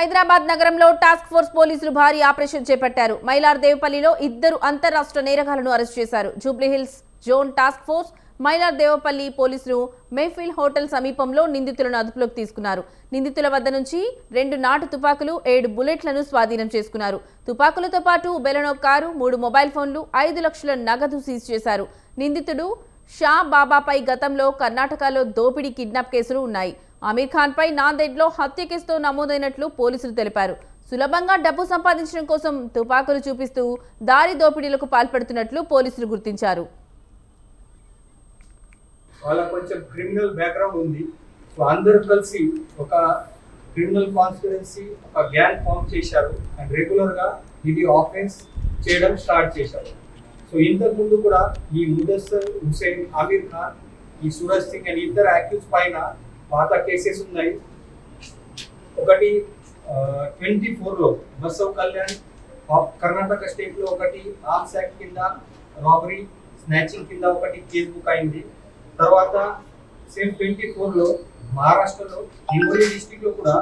హైదరాబాద్ నగరంలో task force పోలీసులు భారీ ఆపరేషన్ చేపట్టారు. మైలార్దేవపల్లిలో ఇద్దరు అంతర్రాష్ట్ర నేరగాళ్లను అరెస్ట్ చేశారు. Jubilee Hills zone task force Mailardevpally పోలీసులు మెహఫిల్ హోటల్ సమీపంలో నిందితులను అదుపులోకి తీసుకున్నారు. నిందితుల వద్ద నుంచి 2 నాటు తుపాకులు, 7 బుల్లెట్లను స్వాధీనం చేసుకున్నారు. తుపాకులతో పాటు బెలెనో కారు, 3 మొబైల్ ఫోన్లు, 5 లక్షల నగదు సీజ్ చేశారు. నిందితుడు షా బాబాపై గతంలో కర్ణాటకలో దోపిడీ, కిడ్నాప్ కేసులు ఉన్నాయి. ఆమీర్ ఖాన్ పై నాందేడ్లో హత్య కేసుతో నమోదైనట్లు పోలీసులు తెలిపారు. సులభంగా డబ్బు సంపాదించడం కోసం తుపాకులు చూపిస్తూ దారి దోపిడీలకు పాల్పడుతున్నట్లు పోలీసులు గుర్తించారు. వాళ్ళ కొంచెం క్రిమినల్ బ్యాక్గ్రౌండ్ ఉంది. సో అందరూ కలిసి ఒక క్రిమినల్ కాన్స్పిరెన్సీ, ఒక గ్యాంగ్ ఫామ్ చేశారు అండ్ రెగ్యులర్ గా ఇది ఆఫెన్స్ చేయడం స్టార్ట్ చేశారు. సో ఇంతకు ముందు కూడా ఈ ముదస్సర్ హుసేన్, ఆమీర్ ఖాన్, ఈ సూరజ్ సింగ్ అండ్ ఇద్దరు అక్యూజ్ పైన పాత కేసెస్ ఉన్నాయి. ఒకటి 24లో బసవ్ కళ్యాణ్ కర్ణాటక స్టేట్ లో ఒకటి ఆర్మ్స్ యాక్ట్ కింద రాబరీ, స్నాచింగ్ కింద ఒకటి కేసు బుక్ అయింది. తర్వాత సేమ్ 24లో మహారాష్ట్రలో హింగోలి డిస్ట్రిక్ట్ లో కూడా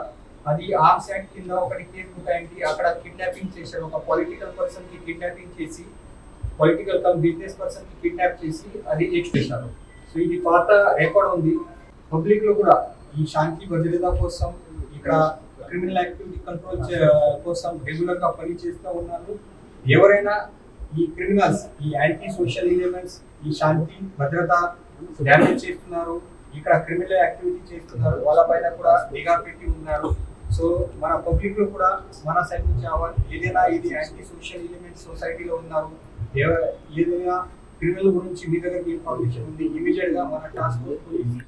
అది ఆర్మ్స్ యాక్ట్ కింద ఒకటి కేసు బుక్ అయింది. అక్కడ కిడ్నాపింగ్ చేశారు. ఒక పొలిటికల్ పర్సన్ కి కిడ్నాపింగ్ చేసి, పొలిటికల్ కమ్ బిజినెస్ పర్సన్ కి కిడ్నాప్ చేసి అది చేశారు. సో ఇది పాత రికార్డ్ ఉంది. పబ్లిక్ లో కూడా ఈ శాంతి భద్రత కోసం, ఇక్కడ క్రిమినల్ యాక్టివిటీ కంట్రోల్ కోసం రెగ్యులర్ గా పని చేస్తూ ఉన్నారు. ఎవరైనా ఈ క్రిమినల్స్, ఈ యాంటీ సోషల్ ఎలిమెంట్స్ ఈ శాంతి భద్రత డ్యామేజ్ చేస్తున్నారు, ఇక్కడ క్రిమినల్ యాక్టివిటీ చేస్తున్నారు, వాళ్ళ పైన కూడా నిఘా పెట్టి ఉన్నారు. సో మన పబ్లిక్ లో కూడా మన సైడ్ నుంచి ఏదైనా ఇది యాంటీ సోషల్ ఎలిమెంట్స్ సొసైటీలో ఉన్నారు, ఏదైనా క్రిమినల్ గురించి మీ దగ్గర ఇన్ఫర్మేషన్ ఉంది, ఇమీడియట్ గా మన టాస్క్ ఫోర్స్